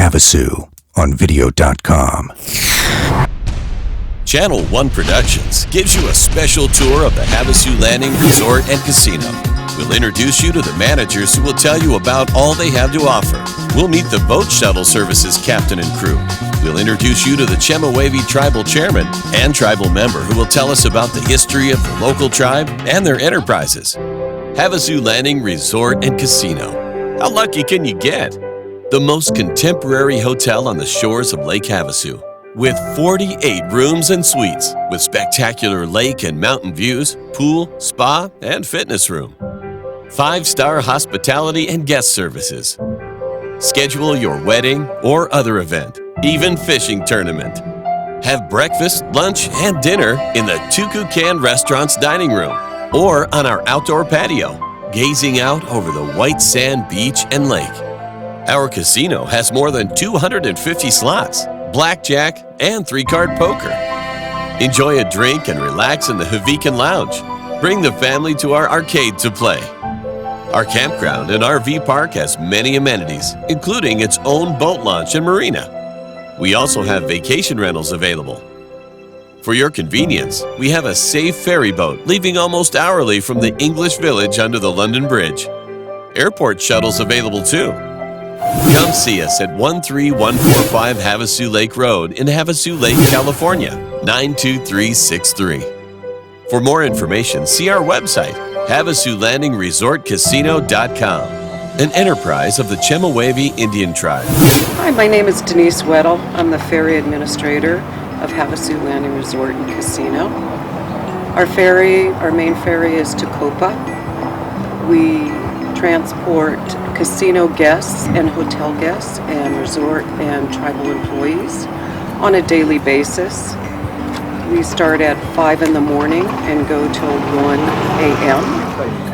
Havasu on video.com. Channel 1 Productions gives you a special tour of the Havasu Landing Resort and Casino. We'll introduce you to the managers who will tell you about all they have to offer. We'll meet the boat shuttle services captain and crew. We'll introduce you to the Chemehuevi tribal chairman and tribal member who will tell us about the history of the local tribe and their enterprises. Havasu Landing Resort and Casino. How lucky can you get? The most contemporary hotel on the shores of Lake Havasu, with 48 rooms and suites, with spectacular lake and mountain views, pool, spa, and fitness room. 5-star hospitality and guest services. Schedule your wedding or other event, even fishing tournament. Have breakfast, lunch, and dinner in the Tukukan Restaurant's dining room or on our outdoor patio, gazing out over the white sand beach and lake. Our casino has more than 250 slots, blackjack, and 3-card poker. Enjoy a drink and relax in the Havikan Lounge. Bring the family to our arcade to play. Our campground and RV park has many amenities, including its own boat launch and marina. We also have vacation rentals available. For your convenience, we have a safe ferry boat leaving almost hourly from the English Village under the London Bridge. Airport shuttles available too. Come see us at 13145 Havasu Lake Road in Havasu Lake, California, 92363. For more information, see our website, HavasuLandingResortCasino.com, an enterprise of the Chemehuevi Indian Tribe. Hi, my name is Denise Weddle. I'm the ferry administrator of Havasu Landing Resort and Casino. Our main ferry is to Copa. We transport casino guests and hotel guests and resort and tribal employees on a daily basis. We start at 5 in the morning and go till 1 a.m.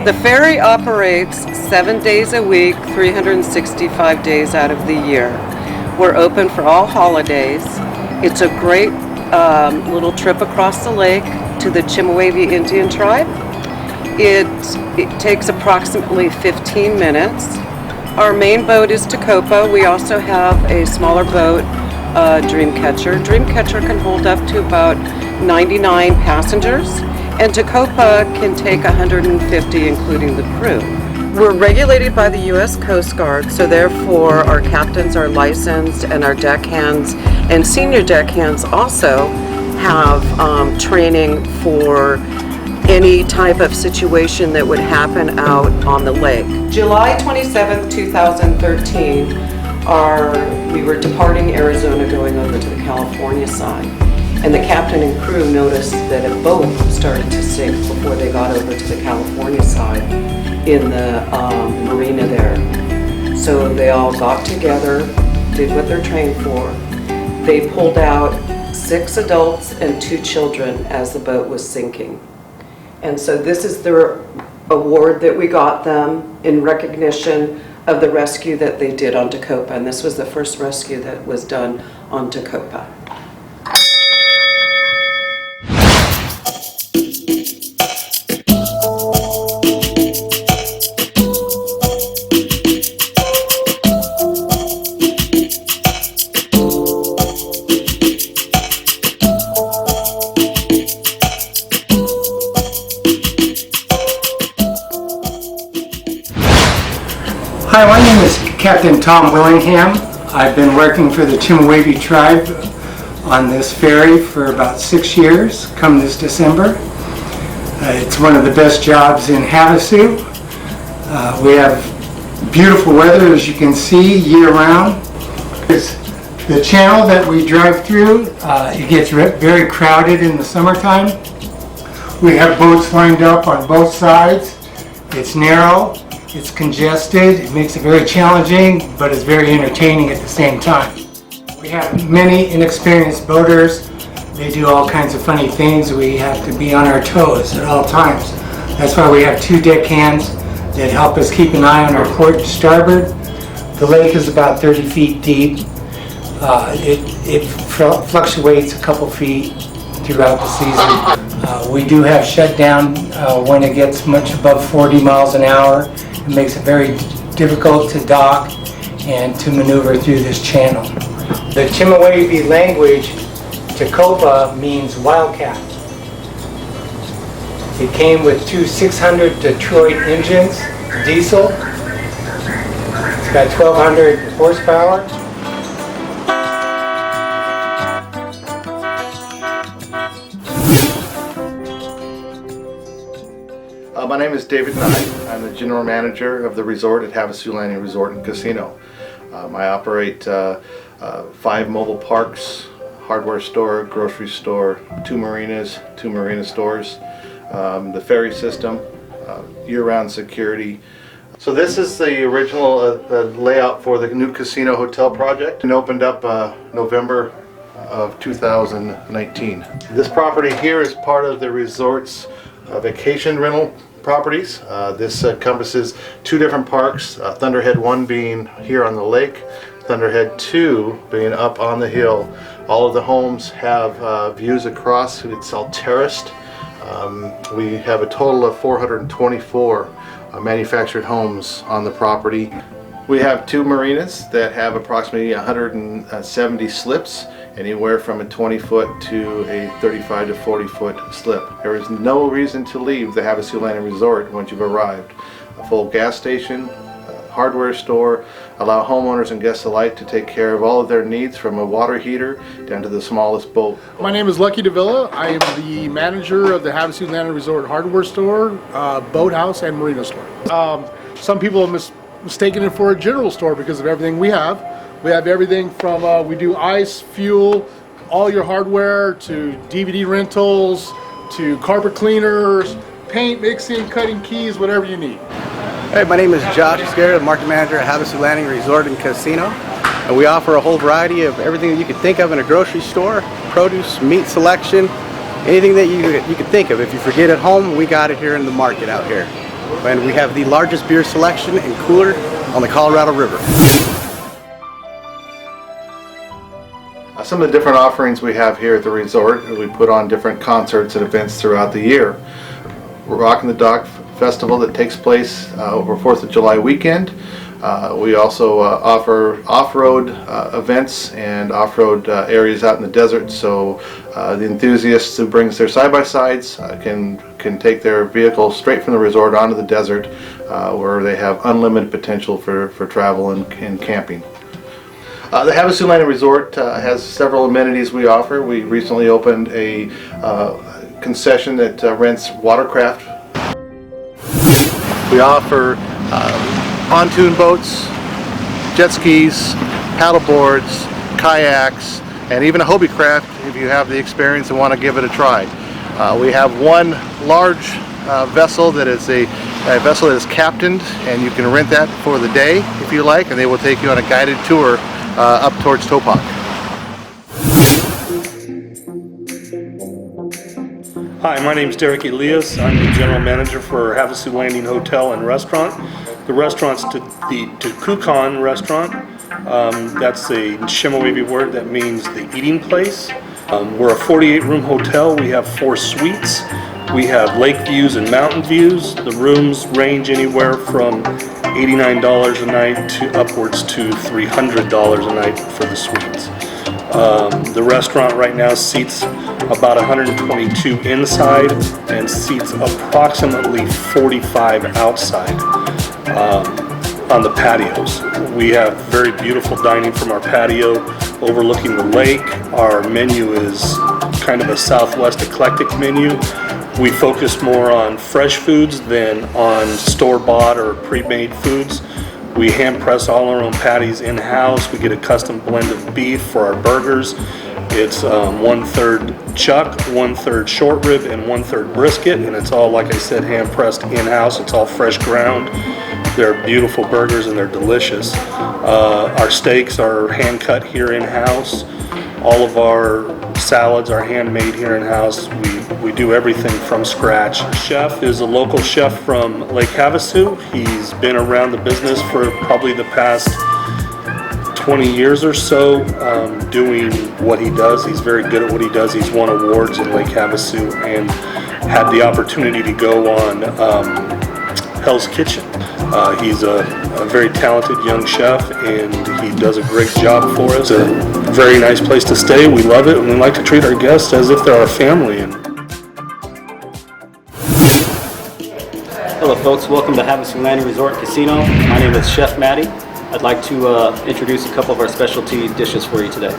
The ferry operates 7 days a week, 365 days out of the year. We're open for all holidays. It's a great little trip across the lake to the Chemehuevi Indian Tribe. It takes approximately 15 minutes. Our main boat is Tecopa. We also have a smaller boat, Dreamcatcher. Dreamcatcher can hold up to about 99 passengers, and Tecopa can take 150, including the crew. We're regulated by the U.S. Coast Guard, so therefore our captains are licensed, and our deckhands and senior deckhands also have training for any type of situation that would happen out on the lake. July 27th, 2013, we were departing Arizona going over to the California side, and the captain and crew noticed that a boat started to sink before they got over to the California side in the marina there. So they all got together, did what they're trained for. They pulled out 6 adults and 2 children as the boat was sinking. And so this is the award that we got them in recognition of the rescue that they did on Tecopa. And this was the first rescue that was done on Tecopa. Hi, my name is Captain Tom Willingham. I've been working for the Chemehuevi tribe on this ferry for about 6 years, come this December. It's one of the best jobs in Havasu. We have beautiful weather, as you can see, year-round. The channel that we drive through, it gets very crowded in the summertime. We have boats lined up on both sides. It's narrow. It's congested, it makes it very challenging, but it's very entertaining at the same time. We have many inexperienced boaters. They do all kinds of funny things. We have to be on our toes at all times. That's why we have 2 deckhands that help us keep an eye on our port and starboard. The lake is about 30 feet deep. It fluctuates a couple feet throughout the season. We do have shutdown when it gets much above 40 miles an hour. It makes it very difficult to dock and to maneuver through this channel. The Chemehuevi language, Tecopa, means wildcat. It came with two 600 Detroit engines, diesel. It's got 1,200 horsepower. My name is David Nye. I'm the general manager of the resort at Havasu Landing Resort and Casino. I operate 5 mobile parks, hardware store, grocery store, 2 marinas, 2 marina stores, the ferry system, year-round security. So this is the original layout for the new casino hotel project, and opened up November of 2019. This property here is part of the resort's vacation rental properties. This encompasses 2 different parks, Thunderhead 1 being here on the lake, Thunderhead 2 being up on the hill. All of the homes have views across. It's all terraced. We have a total of 424 manufactured homes on the property. We have 2 marinas that have approximately 170 slips, anywhere from a 20-foot to a 35 to 40-foot slip. There is no reason to leave the Havasu Landing Resort once you've arrived. A full gas station, a hardware store, allow homeowners and guests alike to take care of all of their needs, from a water heater down to the smallest boat. My name is Lucky Davila. I am the manager of the Havasu Landing Resort hardware store, boathouse, and marina store. Some people have mistaken it for a general store because of everything we have. We have everything from, we do ice, fuel, all your hardware, to DVD rentals, to carpet cleaners, paint, mixing, cutting keys, whatever you need. Hey, my name is Josh Scarrett, Market Manager at Havasu Landing Resort and Casino. And we offer a whole variety of everything that you could think of in a grocery store, produce, meat selection, anything that you could think of. If you forget at home, we got it here in the market out here. And we have the largest beer selection and cooler on the Colorado River. Some of the different offerings we have here at the resort, we put on different concerts and events throughout the year. Rockin' the Dock Festival that takes place over 4th of July weekend. We also offer off-road events and off-road areas out in the desert, so the enthusiasts who brings their side-by-sides can take their vehicle straight from the resort onto the desert, where they have unlimited potential for travel and camping. The Havasu Landing Resort has several amenities we offer. We recently opened a concession that rents watercraft. We offer pontoon boats, jet skis, paddle boards, kayaks, and even a hobie craft if you have the experience and want to give it a try. We have one large vessel that is a vessel that is captained, and you can rent that for the day if you like, and they will take you on a guided tour up towards Topak. Hi, my name is Derek Elias. I'm the general manager for Havasu Landing Hotel and Restaurant. The restaurant's the Tukukan restaurant. That's a Chemehuevi word that means the eating place. We're a 48-room hotel. We have 4 suites. We have lake views and mountain views. The rooms range anywhere from $89 a night to upwards to $300 a night for the suites. The restaurant right now seats about 122 inside and seats approximately 45 outside on the patios. We have very beautiful dining from our patio overlooking the lake. Our menu is kind of a Southwest eclectic menu. We focus more on fresh foods than on store-bought or pre-made foods. We hand press all our own patties in-house. We get a custom blend of beef for our burgers. It's 1/3 chuck, 1/3 short rib, and 1/3 brisket, and it's all, like I said, hand pressed in-house. It's all fresh ground. They're beautiful burgers and they're delicious. Our steaks are hand cut here in-house. All of our salads are handmade here in-house. We do everything from scratch. Our chef is a local chef from Lake Havasu. He's been around the business for probably the past 20 years or so, doing what he does. He's very good at what he does. He's won awards in Lake Havasu and had the opportunity to go on Hell's Kitchen. He's a very talented young chef, and he does a great job for us. It's a very nice place to stay. We love it, and we like to treat our guests as if they're our family. Hello folks, welcome to Havasu Landing Resort and Casino. My name is Chef Matty. I'd like to introduce a couple of our specialty dishes for you today.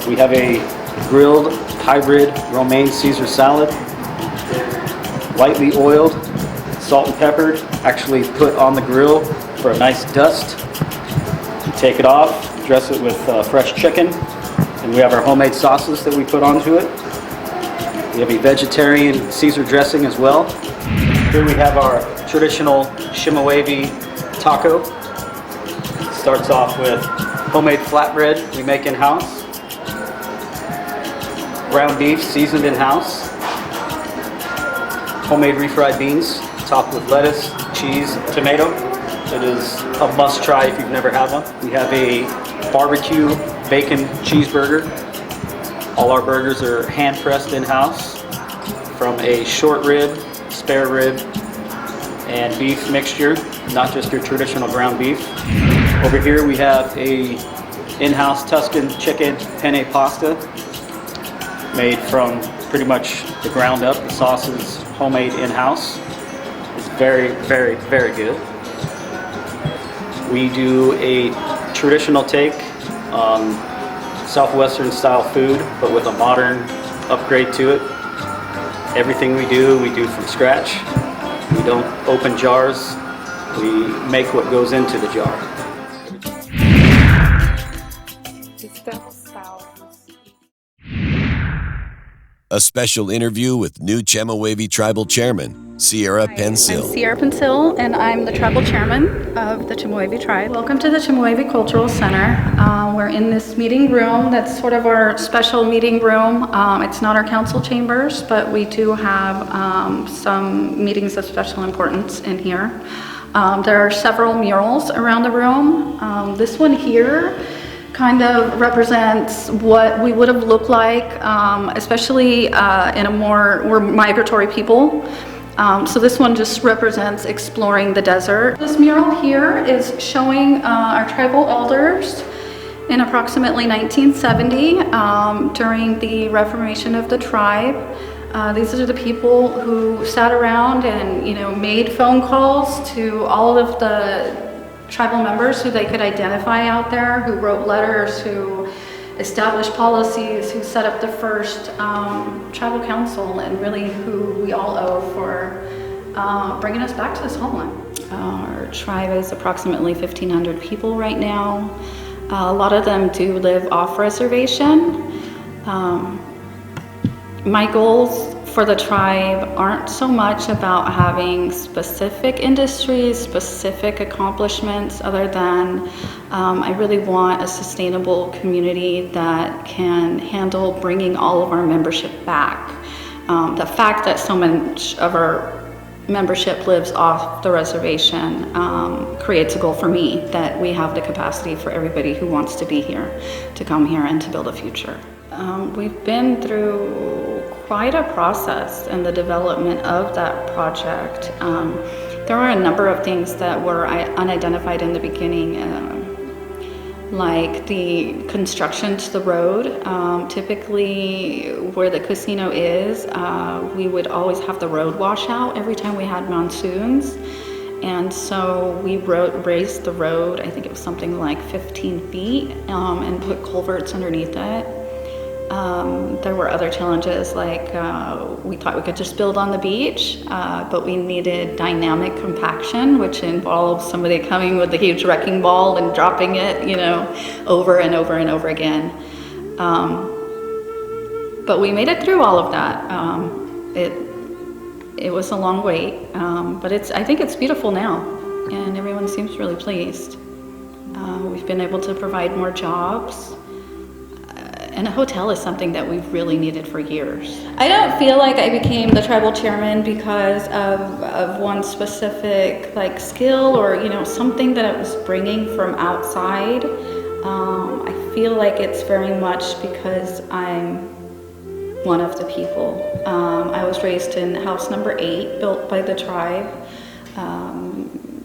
We have a grilled hybrid romaine Caesar salad, lightly oiled, salt and peppered, actually put on the grill for a nice dust. You take it off, dress it with fresh chicken, and we have our homemade sauces that we put onto it. We have a vegetarian Caesar dressing as well. Here we have our traditional Shimawavi taco. It starts off with homemade flatbread we make in-house, ground beef seasoned in-house, homemade refried beans topped with lettuce, cheese, tomato. It is a must-try if you've never had one. We have a barbecue bacon cheeseburger. All our burgers are hand-pressed in-house from a short rib, spare rib, and beef mixture, not just your traditional ground beef. Over here we have a in-house Tuscan chicken penne pasta made from pretty much the ground up. The sauce is homemade in-house. It's very, very, very good. We do a traditional take on Southwestern style food, but with a modern upgrade to it. Everything we do from scratch. We don't open jars. We make what goes into the jar. A special interview with new Chemehuevi Tribal Chairman, Sierra Pensil. I'm Sierra Pensil, and I'm the Tribal Chairman of the Chemehuevi Tribe. Welcome to the Chemehuevi Cultural Center. We're in this meeting room that's sort of our special meeting room. It's not our council chambers, but we do have some meetings of special importance in here. There are several murals around the room. This one here kind of represents what we would have looked like, especially in we're migratory people. So this one just represents exploring the desert. This mural here is showing our tribal elders in approximately 1970 during the reformation of the tribe. These are the people who sat around and made phone calls to all of the tribal members who they could identify out there, who wrote letters, who established policies, who set up the first tribal council, and really who we all owe for bringing us back to this homeland. Our tribe is approximately 1,500 people right now. A lot of them do live off reservation. My goals for the tribe aren't so much about having specific industries, specific accomplishments, other than I really want a sustainable community that can handle bringing all of our membership back. The fact that so much of our membership lives off the reservation creates a goal for me that we have the capacity for everybody who wants to be here to come here and to build a future. We've been through quite a process in the development of that project. There were a number of things that were unidentified in the beginning, like the construction to the road. Typically where the casino is, we would always have the road wash out every time we had monsoons. And so we raised the road, I think it was something like 15 feet, and put culverts underneath it. There were other challenges, like we thought we could just build on the beach, but we needed dynamic compaction, which involves somebody coming with a huge wrecking ball and dropping it, over and over and over again. But we made it through all of that. It was a long wait, but I think it's beautiful now, and everyone seems really pleased. We've been able to provide more jobs. And a hotel is something that we've really needed for years. I don't feel like I became the tribal chairman because of one specific skill or something that I was bringing from outside. I feel like it's very much because I'm one of the people. I was raised in house number 8, built by the tribe.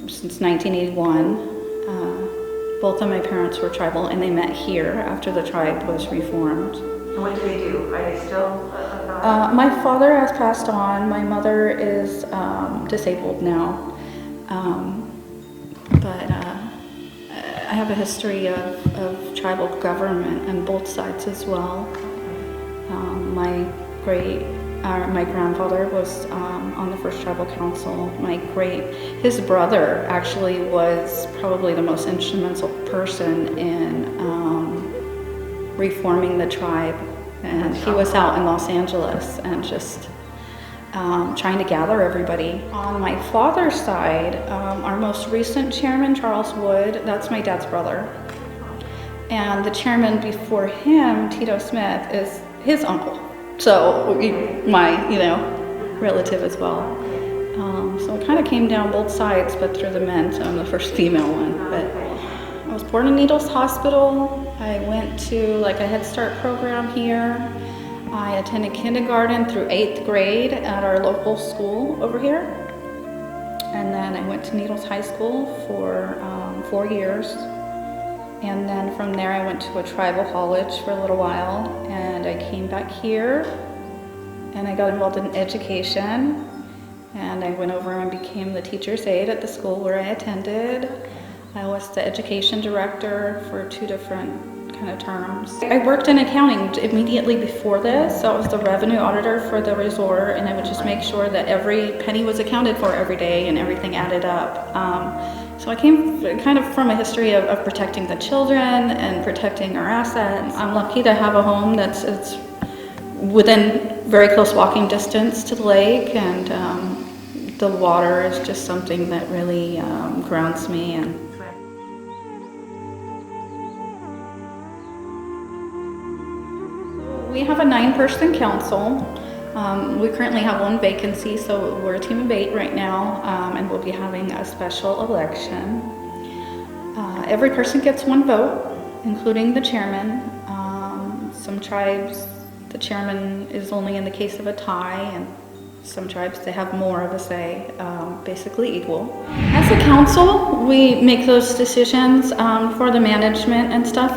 since 1981. Both of my parents were tribal, and they met here after the tribe was reformed. And what do they do? Are they still? My father has passed on. My mother is disabled now. But I have a history of tribal government on both sides as well. My grandfather was on the first tribal council. His brother actually was probably the most instrumental person in reforming the tribe. And he was out in Los Angeles and just trying to gather everybody. On my father's side, our most recent chairman, Charles Wood, that's my dad's brother. And the chairman before him, Tito Smith, is his uncle. So my, relative as well. So it kind of came down both sides, but through the men, so I'm the first female one. But I was born in Needles Hospital. I went to a Head Start program here. I attended kindergarten through 8th grade at our local school over here. And then I went to Needles High School for 4 years. And then from there I went to a tribal college for a little while, and I came back here and I got involved in education, and I went over and became the teacher's aide at the school where I attended. I was the education director for 2 different kind of terms. I worked in accounting immediately before this, so I was the revenue auditor for the resort, and I would just make sure that every penny was accounted for every day and everything added up. So I came kind of from a history of protecting the children and protecting our assets. I'm lucky to have a home it's within very close walking distance to the lake, and the water is just something that really grounds me. And we have a 9-person council. We currently have 1 vacancy, so we're a team of 8 right now, and we'll be having a special election. Every person gets 1 vote, including the chairman. Some tribes, the chairman is only in the case of a tie, and some tribes, they have more of a say, basically equal. As a council, we make those decisions for the management and stuff.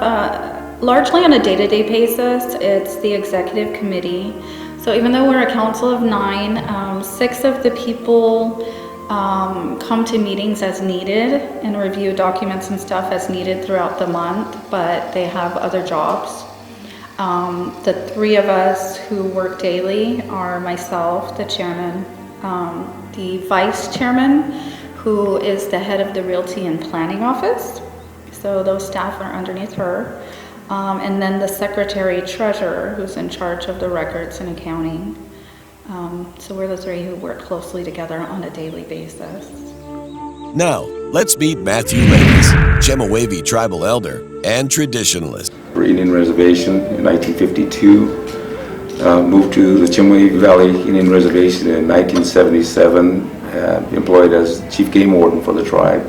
Largely on a day-to-day basis, it's the executive committee. So even though we're a council of 9, 6 of the people come to meetings as needed and review documents and stuff as needed throughout the month, but they have other jobs. The 3 of us who work daily are myself, the chairman, the vice chairman, who is the head of the Realty and Planning Office. So those staff are underneath her. And then the secretary treasurer, who's in charge of the records and accounting. So we're the 3 who work closely together on a daily basis. Now, let's meet Matthew Ladies, Chemehuevi tribal elder and traditionalist. Indian Reservation in 1952, moved to the Chemehuevi Valley Indian Reservation in 1977, employed as chief game warden for the tribe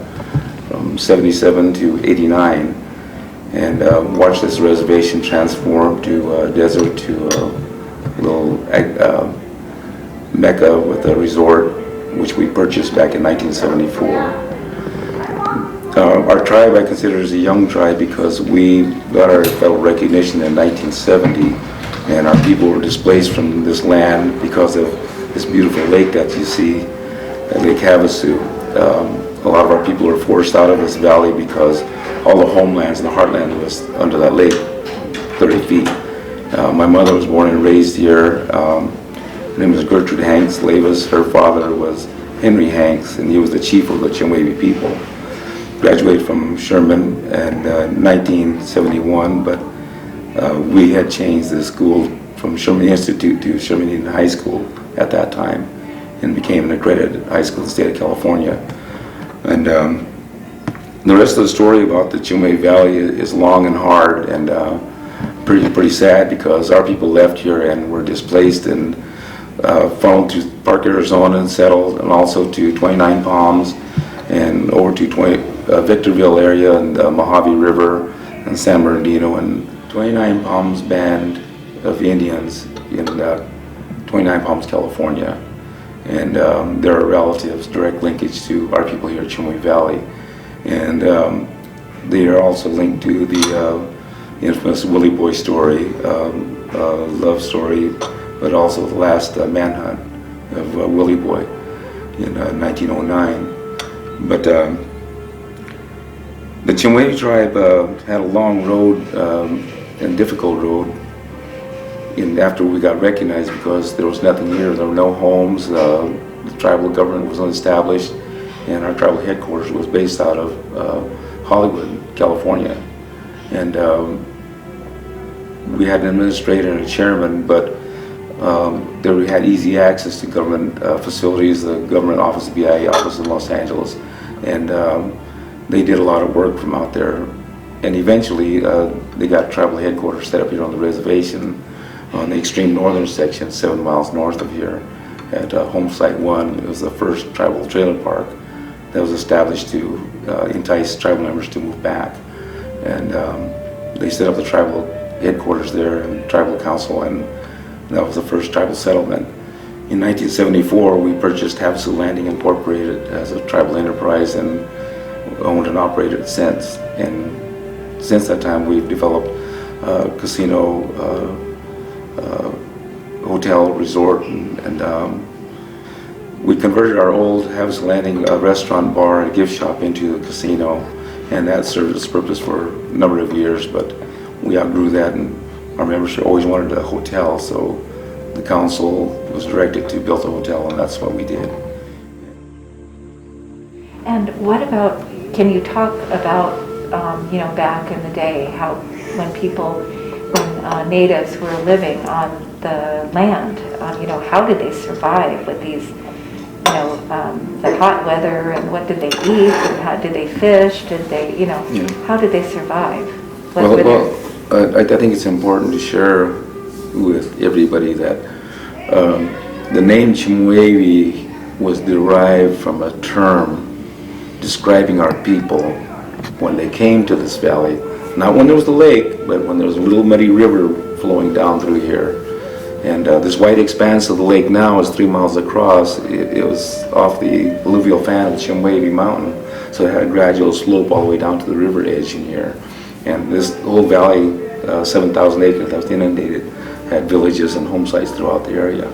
from 77 to 89. And watched this reservation transform to a desert, to a little mecca with a resort, which we purchased back in 1974. Our tribe, I consider, is a young tribe because we got our federal recognition in 1970, and our people were displaced from this land because of this beautiful lake that you see, Lake Havasu. A lot of our people were forced out of this valley because all the homelands in the heartland was under that lake, 30 feet. My mother was born and raised here. Her name was Gertrude Hanks Lavis. Her father was Henry Hanks, and he was the chief of the Chemehuevi people. Graduated from Sherman in 1971, but we had changed the school from Sherman Institute to Sherman Indian High School at that time, and became an accredited high school in the state of California. And the rest of the story about the Chemehuevi Valley is long and hard, and pretty sad, because our people left here and were displaced and funneled to Park, Arizona, and settled, and also to 29 Palms and over to Victorville area and the Mojave River and San Bernardino, and 29 Palms band of Indians in 29 Palms, California. and there are relatives, direct linkage to our people here at Chimoe Valley, and they are also linked to the infamous Willie Boy story, love story, but also the last manhunt of Willie Boy in 1909. But the Chimoe tribe had a long road and difficult road after we got recognized, because there was nothing here. There were no homes. The tribal government was unestablished, and our tribal headquarters was based out of Hollywood, California. And we had an administrator and a chairman, but there we had easy access to government facilities, the government office, the BIA office in Los Angeles, and they did a lot of work from out there. And eventually they got tribal headquarters set up here on the reservation on the extreme northern section, 7 miles north of here at Home Site 1. It was the first tribal trailer park that was established to entice tribal members to move back. And they set up the tribal headquarters there and tribal council, and that was the first tribal settlement. In 1974, we purchased Havasu Landing Incorporated as a tribal enterprise and owned and operated it since. And since that time, we've developed casino, hotel, resort, and we converted our old Havasu Landing restaurant, bar, and gift shop into a casino, and that served its purpose for a number of years, but we outgrew that, and our members always wanted a hotel, so the council was directed to build a hotel, and that's what we did. And what about, can you talk about, back in the day, how when natives were living on the land, how did they survive with these, the hot weather, and what did they eat, and how did they fish, how did they survive? I think it's important to share with everybody that the name Chimoe was derived from a term describing our people when they came to this valley. Not when there was the lake, but when there was a little muddy river flowing down through here. And this white expanse of the lake now is 3 miles across. It was off the alluvial fan of Chimoe Mountain, so it had a gradual slope all the way down to the river edge in here. And this whole valley, 7,000 acres that was inundated, had villages and home sites throughout the area.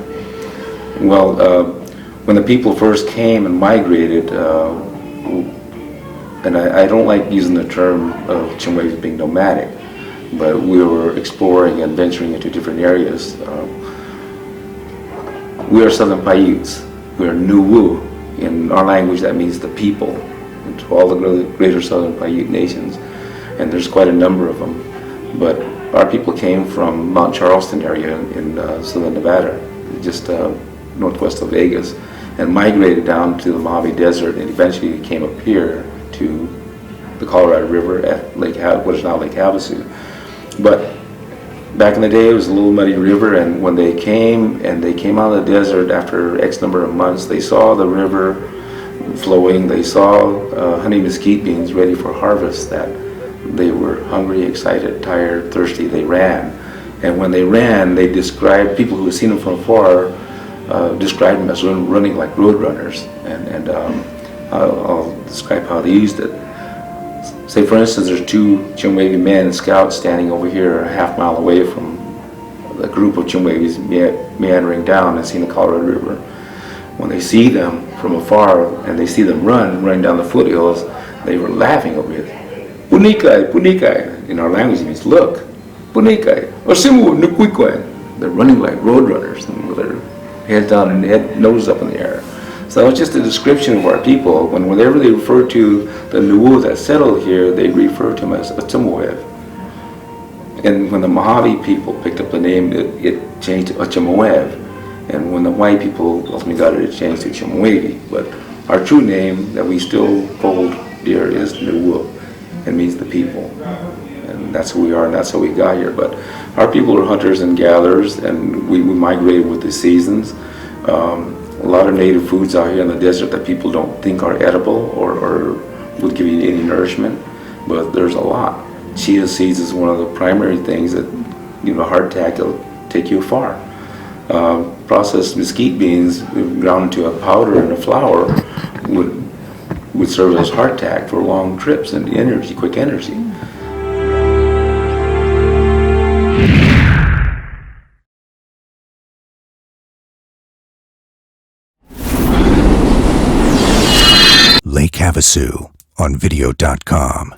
Well, when the people first came and migrated, and I don't like using the term of Chimoe being nomadic, but we were exploring and venturing into different areas. We are Southern Paiutes. We are Nuwu. In our language, that means the people, and to all the greater Southern Paiute nations. And there's quite a number of them. But our people came from Mount Charleston area in southern Nevada, just northwest of Vegas, and migrated down to the Mojave Desert, and eventually came up here to the Colorado River at what is now Lake Havasu. But back in the day, it was a little muddy river, and when they came out of the desert after X number of months, they saw the river flowing, they saw honey mesquite beans ready for harvest, that they were hungry, excited, tired, thirsty. They ran. And when they ran, they described, people who had seen them from afar, described them as running like road runners. And I'll describe how they used it. Say, for instance, there's 2 Chimoe men, scouts, standing over here a half mile away from a group of Chimoes meandering down and seeing the Colorado River. When they see them from afar and they see them running down the foothills, they were laughing over it. Punikai, punikai. In our language, it means look. Punikai. Osimu nukuikoi. They're running like road runners, with their heads down and nose up in the air. So that was just a description of our people. Whenever they refer to the Nuwu that settled here, they refer to them as Atimuev. And when the Mojave people picked up the name, it changed to Achamoev. And when the white people ultimately got it, it changed to Chimoe. But our true name that we still hold dear is Nuwu. It means the people. And that's who we are, and that's how we got here. But our people are hunters and gatherers, and we migrated with the seasons. A lot of native foods out here in the desert that people don't think are edible or would give you any nourishment, but there's a lot. Chia seeds is one of the primary things that, hardtack will take you far. processed mesquite beans ground into a powder and a flour would serve as hardtack for long trips and energy, quick energy. Lake Havasu on video.com.